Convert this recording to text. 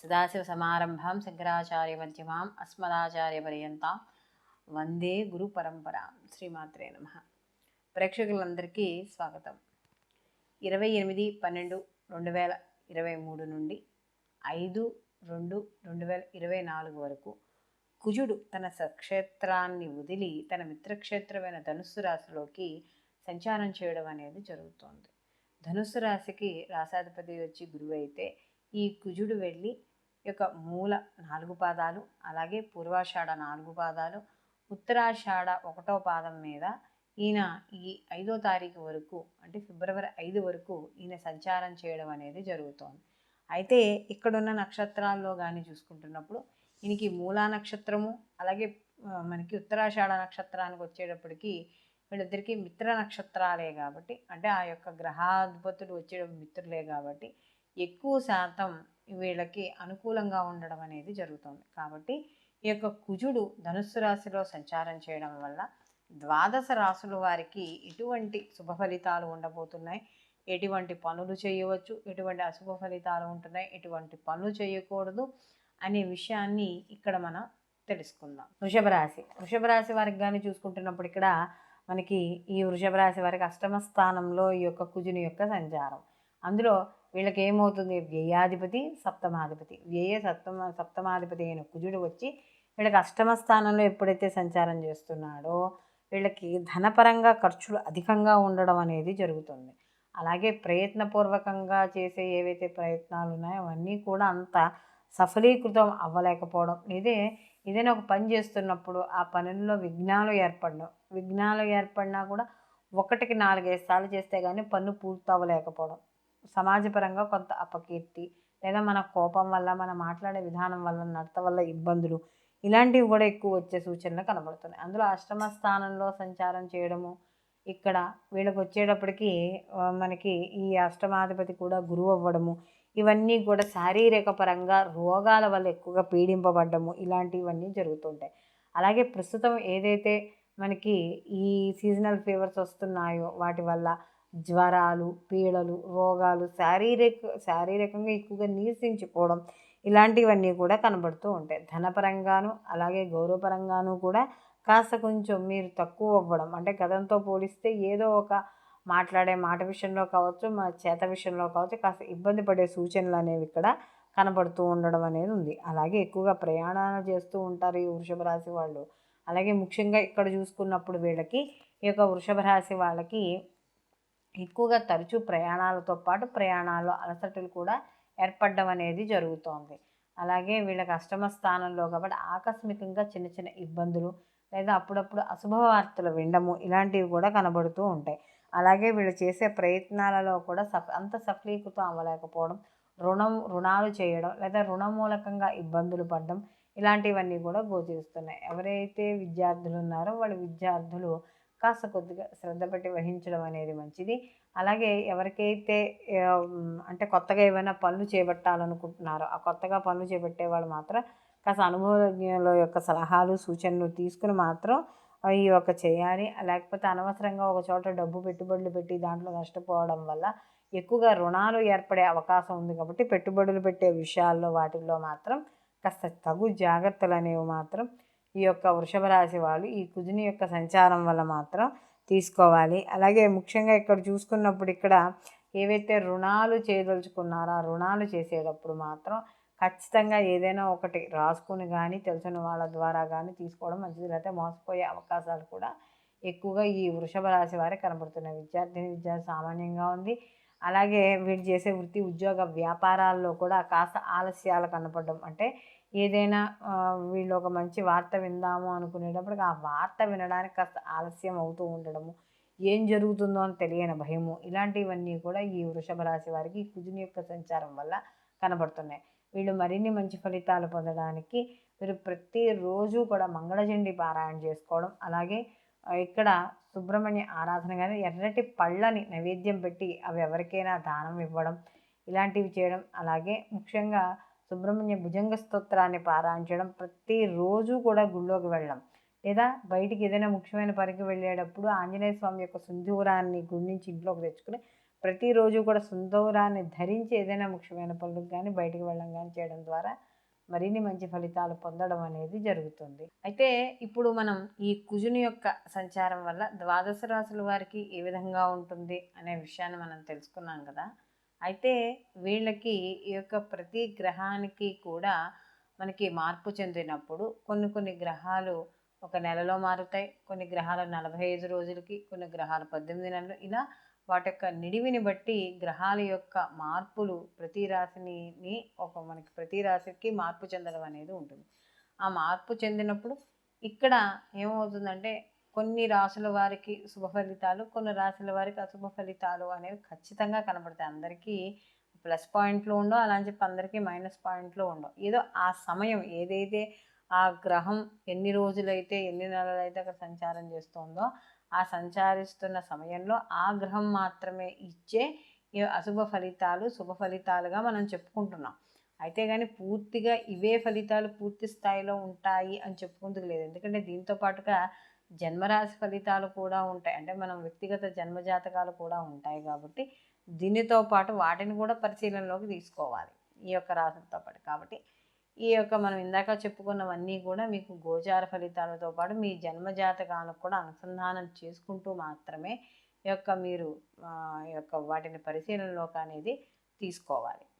సదాశివసమారంభాం శంకరాచార్యమధ్యమాం అస్మదాచార్యపర్యంతాం వందే గురు పరంపరాం. శ్రీమాత్రే నమః. ప్రేక్షకులందరికీ స్వాగతం. 28/12/2023 నుండి 5/2/2024 వరకు కుజుడు తన స్వక్షేత్రాన్ని వదిలి తన మిత్రక్షేత్రమైన ధనుస్సు రాశిలోకి సంచారం చేయడం అనేది జరుగుతోంది. ధనుస్సు రాశికి రాశాధిపతి వచ్చి గురువు అయితే, ఈ కుజుడు వెళ్ళి యొక్క మూల 4 పాదాలు, అలాగే పూర్వాషాఢ 4 పాదాలు, ఉత్తరాషాఢ 1వ పాదం మీద ఈయన ఈ 5వ తారీఖు వరకు, అంటే ఫిబ్రవరి 5 వరకు ఈయన సంచారం చేయడం అనేది జరుగుతోంది. అయితే ఇక్కడున్న నక్షత్రాల్లో కానీ చూసుకుంటున్నప్పుడు ఈయనకి మూలా నక్షత్రము, అలాగే మనకి ఉత్తరాషాఢ నక్షత్రానికి వచ్చేటప్పటికి వీళ్ళిద్దరికీ మిత్ర నక్షత్రాలే కాబట్టి, అంటే ఆ యొక్క గ్రహాధిపతులు వచ్చే మిత్రులే కాబట్టి ఎక్కువ శాతం వీళ్ళకి అనుకూలంగా ఉండడం అనేది జరుగుతుంది. కాబట్టి ఈ యొక్క కుజుడు ధనుస్సు రాశిలో సంచారం చేయడం వల్ల ద్వాదశ రాశుల వారికి ఎటువంటి శుభ ఫలితాలు ఉండబోతున్నాయి, ఎటువంటి పనులు చేయవచ్చు, ఎటువంటి అశుభ ఫలితాలు ఉంటున్నాయి, ఎటువంటి పనులు చేయకూడదు అనే విషయాన్ని ఇక్కడ మనం తెలుసుకుందాం. వృషభ రాశి వారికి కానీ చూసుకుంటున్నప్పుడు ఇక్కడ మనకి ఈ వృషభ రాశి వారికి అష్టమ స్థానంలో ఈ యొక్క కుజుని యొక్క సంచారం. అందులో వీళ్ళకి ఏమవుతుంది, వ్యయాధిపతి సప్తమాధిపతి, సప్తమాధిపతి అయిన కుజుడు వచ్చి వీళ్ళకి అష్టమ స్థానంలో ఎప్పుడైతే సంచారం చేస్తున్నాడో వీళ్ళకి ధనపరంగా ఖర్చులు అధికంగా ఉండడం అనేది జరుగుతుంది. అలాగే ప్రయత్నపూర్వకంగా చేసే ఏవైతే ప్రయత్నాలు ఉన్నాయో అవన్నీ కూడా అంత సఫలీకృతం అవ్వలేకపోవడం, ఏదైనా ఒక పని చేస్తున్నప్పుడు ఆ పనుల్లో విఘ్నాలు ఏర్పడినా కూడా 1కి 4-5 సార్లు చేస్తే కానీ పన్ను పూర్తి అవ్వలేకపోవడం, సమాజపరంగా కొంత అపకీర్తి, లేదా మన కోపం వల్ల, మన మాట్లాడే విధానం వల్ల, నడత వల్ల ఇబ్బందులు, ఇలాంటివి కూడా ఎక్కువ వచ్చే సూచనలు కనబడుతున్నాయి. అందులో అష్టమ స్థానంలో సంచారం చేయడము, ఇక్కడ వీళ్ళకి వచ్చేటప్పటికి మనకి ఈ అష్టమాధిపతి కూడా గురువు అవ్వడము, ఇవన్నీ కూడా శారీరక పరంగా రోగాల వల్ల ఎక్కువగా పీడింపబడ్డము, ఇలాంటివన్నీ జరుగుతుంటాయి. అలాగే ప్రస్తుతం ఏదైతే మనకి ఈ సీజనల్ ఫీవర్స్ వస్తున్నాయో వాటి వల్ల జ్వరాలు, పీడలు, రోగాలు, శారీరకంగా ఎక్కువగా నీరసించిపోవడం, ఇలాంటివన్నీ కూడా కనబడుతూ ఉంటాయి. ధనపరంగాను అలాగే గౌరవపరంగాను కూడా కాస్త కొంచెం మీరు తక్కువ అవ్వడం, అంటే గతంతో పోలిస్తే ఏదో ఒక మాట్లాడే మాట విషయంలో కావచ్చు, మా చేత విషయంలో కావచ్చు, కాస్త ఇబ్బంది పడే సూచనలు అనేవి ఇక్కడ కనబడుతూ ఉండడం అనేది ఉంది. అలాగే ఎక్కువగా ప్రయాణాలు చేస్తూ ఉంటారు ఈ వృషభ రాశి వాళ్ళు. అలాగే ముఖ్యంగా ఇక్కడ చూసుకున్నప్పుడు వీళ్ళకి ఈ యొక్క వృషభ రాశి వాళ్ళకి ఎక్కువగా తరచూ ప్రయాణాలతో పాటు ప్రయాణాల్లో అలసటలు కూడా ఏర్పడడం అనేది జరుగుతోంది. అలాగే వీళ్ళకి అష్టమ స్థానంలో కాబట్టి ఆకస్మికంగా చిన్న చిన్న ఇబ్బందులు, లేదా అప్పుడప్పుడు అశుభ వార్తలు వినడము, ఇలాంటివి కూడా కనబడుతూ ఉంటాయి. అలాగే వీళ్ళు చేసే ప్రయత్నాలలో కూడా అంత సఫలీకృతం అవ్వలేకపోవడం, రుణాలు చేయడం, లేదా రుణమూలకంగా ఇబ్బందులు పడడం, ఇలాంటివన్నీ కూడా గోచరిస్తున్నాయి. ఎవరైతే విద్యార్థులు ఉన్నారో విద్యార్థులు కాస్త కొద్దిగా శ్రద్ధ పెట్టి వహించడం అనేది మంచిది. అలాగే ఎవరికైతే అంటే కొత్తగా ఏమైనా పనులు చేపట్టాలనుకుంటున్నారో ఆ కొత్తగా పనులు చేపట్టే వాళ్ళు మాత్రం కాస్త అనుభవజ్ఞుల యొక్క సలహాలు సూచనలు తీసుకుని మాత్రం ఈ యొక్క చేయాలి. లేకపోతే అనవసరంగా ఒక చోట డబ్బు పెట్టుబడులు పెట్టి దాంట్లో నష్టపోవడం వల్ల ఎక్కువగా రుణాలు ఏర్పడే అవకాశం ఉంది. కాబట్టి పెట్టుబడులు పెట్టే విషయాల్లో వాటిల్లో మాత్రం కాస్త తగు జాగ్రత్తలు అనేవి మాత్రం ఈ యొక్క వృషభ రాశి వాళ్ళు ఈ కుజుని యొక్క సంచారం వల్ల మాత్రం తీసుకోవాలి. అలాగే ముఖ్యంగా ఇక్కడ చూసుకున్నప్పుడు ఇక్కడ ఏవైతే రుణాలు చేయదలుచుకున్నారో ఆ రుణాలు చేసేటప్పుడు మాత్రం ఖచ్చితంగా ఏదైనా ఒకటి రాసుకుని కానీ తెలిసిన వాళ్ళ ద్వారా కానీ తీసుకోవడం మంచిది. లేకపోతే మోసపోయే అవకాశాలు కూడా ఎక్కువగా ఈ వృషభ రాశి వారికి కనబడుతున్నాయి. విద్యార్థి సామాన్యంగా ఉంది. అలాగే వీళ్ళు చేసే వృత్తి ఉద్యోగ వ్యాపారాల్లో కూడా కాస్త ఆలస్యాలు కనపడడం, అంటే ఏదైనా వీళ్ళు ఒక మంచి వార్త విందాము అనుకునేటప్పటికి ఆ వార్త వినడానికి కాస్త ఆలస్యం అవుతూ ఉండడము, ఏం జరుగుతుందో అని తెలియని భయము, ఇలాంటివన్నీ కూడా ఈ వృషభ రాశి వారికి కుజుని యొక్క సంచారం వల్ల కనబడుతున్నాయి. వీళ్ళు మరిన్ని మంచి ఫలితాలు పొందడానికి వీరు ప్రతిరోజు కూడా మంగళచండీ పారాయణ చేసుకోవడం, అలాగే ఇక్కడ సుబ్రహ్మణ్య ఆరాధన కానీ ఎర్రటి పళ్ళని నైవేద్యం పెట్టి అవి ఎవరికైనా దానం ఇవ్వడం, ఇలాంటివి చేయడం, అలాగే ముఖ్యంగా సుబ్రహ్మణ్య భుజంగ స్తోత్రాన్ని పారాయణించడం, ప్రతిరోజు కూడా గుళ్ళోకి వెళ్ళడం, లేదా బయటికి ఏదైనా ముఖ్యమైన పనికి వెళ్ళేటప్పుడు ఆంజనేయ స్వామి యొక్క సింధూరాన్ని గుడి నుంచి ఇంట్లోకి తెచ్చుకుని ప్రతిరోజు కూడా సింధూరాన్ని ధరించి ఏదైనా ముఖ్యమైన పనులకు కానీ బయటికి వెళ్ళడం కానీ చేయడం ద్వారా మరిన్ని మంచి ఫలితాలు పొందడం అనేది జరుగుతుంది. అయితే ఇప్పుడు మనం ఈ కుజుని యొక్క సంచారం వల్ల ద్వాదశ రాశుల వారికి ఏ విధంగా ఉంటుంది అనే విషయాన్ని మనం తెలుసుకున్నాం కదా. అయితే వీళ్ళకి ఈ యొక్క ప్రతి గ్రహానికి కూడా మనకి మార్పు చెందినప్పుడు కొన్ని కొన్ని గ్రహాలు ఒక నెలలో మారుతాయి, కొన్ని గ్రహాలు 45 రోజులకి, కొన్ని గ్రహాలు 18 నెలలు, ఇలా వాటి యొక్క నిడివిని బట్టి గ్రహాల యొక్క మార్పులు ప్రతి రాశిని మనకి ప్రతి రాశికి మార్పు చెందడం అనేది ఉంటుంది. ఆ మార్పు చెందినప్పుడు ఇక్కడ ఏమవుతుందంటే కొన్ని రాశుల వారికి శుభ ఫలితాలు, కొన్ని రాశుల వారికి అశుభ ఫలితాలు అనేవి ఖచ్చితంగా కనబడతాయి. అందరికీ ప్లస్ పాయింట్లు ఉండవు, అలా అని చెప్పి అందరికీ మైనస్ పాయింట్లు ఉండవు. ఏదో ఆ సమయం ఏదైతే ఆ గ్రహం ఎన్ని రోజులైతే ఎన్ని నెలలైతే అక్కడ సంచారం చేస్తుందో ఆ సంచారిస్తున్న సమయంలో ఆ గ్రహం మాత్రమే ఇచ్చే అశుభ ఫలితాలు శుభ ఫలితాలుగా మనం చెప్పుకుంటున్నాం. అయితే కానీ పూర్తిగా ఇవే ఫలితాలు పూర్తి స్థాయిలో ఉంటాయి అని చెప్పుకుందుకు లేదు. ఎందుకంటే దీంతో పాటుగా జన్మరాశి ఫలితాలు కూడా ఉంటాయి, అంటే మనం వ్యక్తిగత జన్మజాతకాలు కూడా ఉంటాయి. కాబట్టి దీనితో పాటు వాటిని కూడా పరిశీలనలోకి తీసుకోవాలి ఈ యొక్క రాశులతో పాటు. కాబట్టి ఈ యొక్క మనం ఇందాక చెప్పుకున్నవన్నీ కూడా మీకు గోచార ఫలితాలతో పాటు మీ జన్మజాతకాలకు కూడా అనుసంధానం చేసుకుంటూ మాత్రమే ఈ యొక్క మీరు ఈ యొక్క వాటిని పరిశీలనలోకి అనేది తీసుకోవాలి.